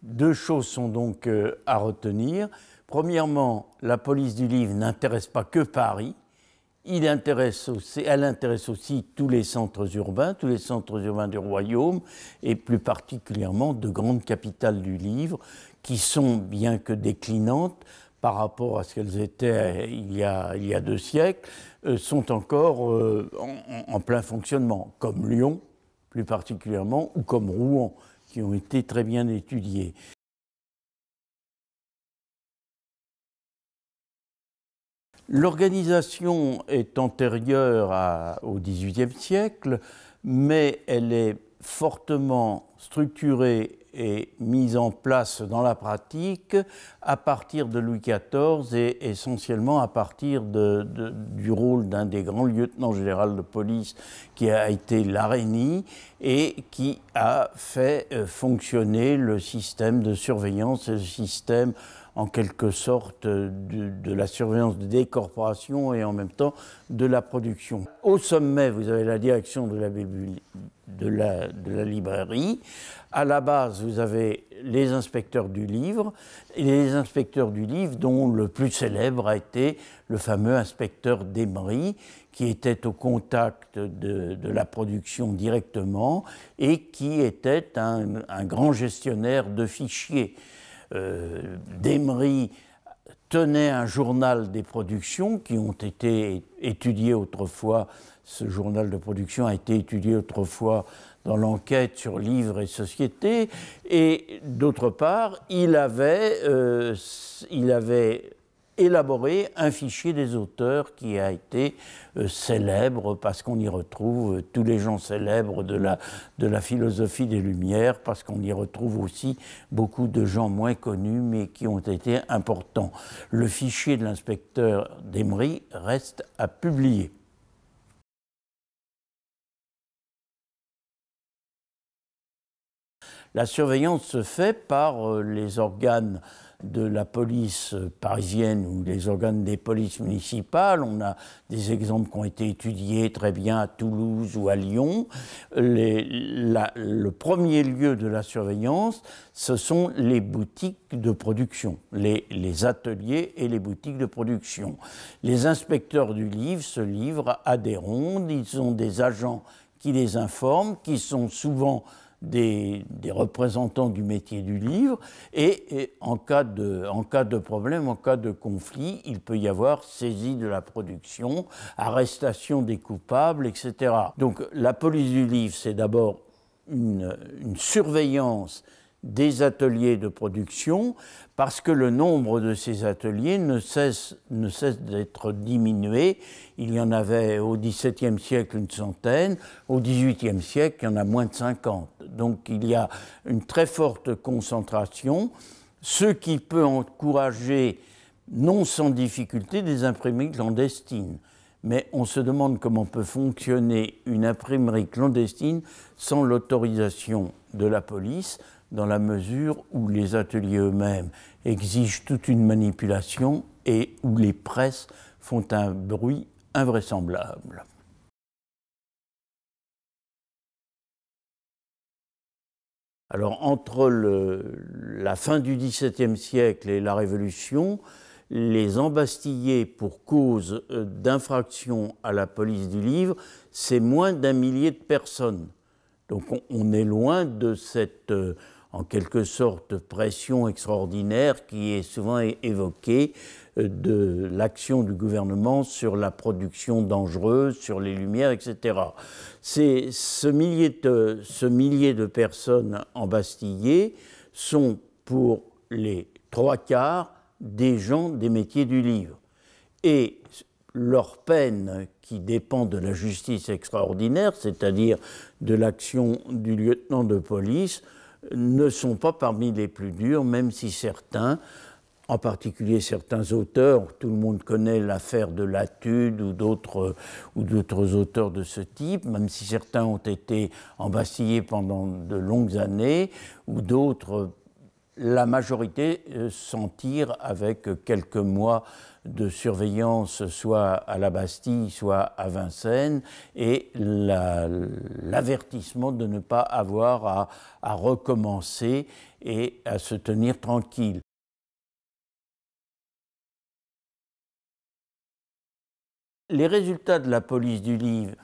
Deux choses sont donc à retenir. Premièrement, la police du livre n'intéresse pas que Paris. Elle intéresse aussi tous les centres urbains du royaume, et plus particulièrement de grandes capitales du livre, qui sont, bien que déclinantes par rapport à ce qu'elles étaient il y a 2 siècles, sont encore en plein fonctionnement, comme Lyon, plus particulièrement, ou comme Rouen, qui ont été très bien étudiées. L'organisation est antérieure au XVIIIe siècle, mais elle est fortement structurée et mise en place dans la pratique à partir de Louis XIV et essentiellement à partir du rôle d'un des grands lieutenants généraux de police qui a été Larénie et qui a fait fonctionner le système de surveillance et le système en quelque sorte de la surveillance des corporations et en même temps de la production. Au sommet, vous avez la direction de la librairie. À la base, vous avez les inspecteurs du livre, et les inspecteurs du livre dont le plus célèbre a été le fameux inspecteur d'Emery, qui était au contact de la production directement et qui était un grand gestionnaire de fichiers. D'Emery tenait un journal des productions qui ont été étudiées autrefois. Ce journal de production a été étudié autrefois dans l'enquête sur livres et société. Et d'autre part, il avait élaboré un fichier des auteurs qui a été célèbre parce qu'on y retrouve tous les gens célèbres de la philosophie des Lumières, parce qu'on y retrouve aussi beaucoup de gens moins connus mais qui ont été importants. Le fichier de l'inspecteur d'Emery reste à publier. La surveillance se fait par les organes de la police parisienne ou les organes des polices municipales. On a des exemples qui ont été étudiés très bien à Toulouse ou à Lyon. Le premier lieu de la surveillance, ce sont les boutiques de production, les ateliers et les boutiques de production. Les inspecteurs du livre se livrent à des rondes, ils ont des agents qui les informent, qui sont souvent des représentants du métier du livre, et en cas de problème, en cas de conflit, il peut y avoir saisie de la production, arrestation des coupables, etc. Donc la police du livre, c'est d'abord une surveillance des ateliers de production, parce que le nombre de ces ateliers ne cesse d'être diminué. Il y en avait au XVIIe siècle une centaine, au XVIIIe siècle il y en a moins de 50. Donc il y a une très forte concentration, ce qui peut encourager, non sans difficulté, des imprimeries clandestines. Mais on se demande comment peut fonctionner une imprimerie clandestine sans l'autorisation de la police, dans la mesure où les ateliers eux-mêmes exigent toute une manipulation et où les presses font un bruit invraisemblable. Alors, entre la fin du XVIIe siècle et la Révolution, les embastillés pour cause d'infraction à la police du livre, c'est moins d'1 millier de personnes. Donc on est loin de cette, en quelque sorte, pression extraordinaire qui est souvent évoquée de l'action du gouvernement sur la production dangereuse, sur les lumières, etc. C'est ce millier de personnes embastillées sont pour les 3/4 des gens des métiers du livre. Et leur peine, qui dépend de la justice extraordinaire, c'est-à-dire de l'action du lieutenant de police, ne sont pas parmi les plus dures, même si certains, en particulier certains auteurs, tout le monde connaît l'affaire de Latude ou d'autres auteurs de ce type, même si certains ont été embastillés pendant de longues années, ou d'autres la majorité s'en tire avec quelques mois de surveillance, soit à la Bastille, soit à Vincennes, et l'avertissement de ne pas avoir à recommencer et à se tenir tranquille. Les résultats de la police du livre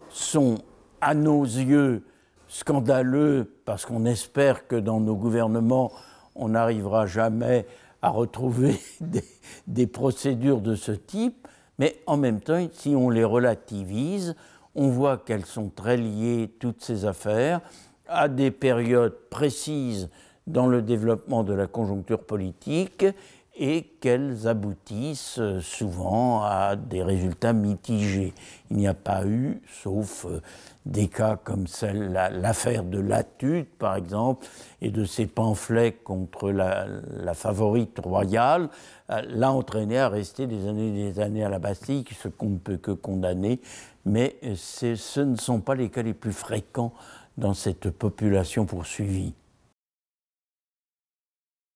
sont, à nos yeux, scandaleux, parce qu'on espère que dans nos gouvernements, on n'arrivera jamais à retrouver des procédures de ce type, mais en même temps, si on les relativise, on voit qu'elles sont très liées, toutes ces affaires, à des périodes précises dans le développement de la conjoncture politique et qu'elles aboutissent souvent à des résultats mitigés. Il n'y a pas eu, sauf des cas comme l'affaire de Latude, par exemple, et de ses pamphlets contre la favorite royale, l'a entraîné à rester des années à la Bastille, ce qu'on ne peut que condamner, mais ce ne sont pas les cas les plus fréquents dans cette population poursuivie.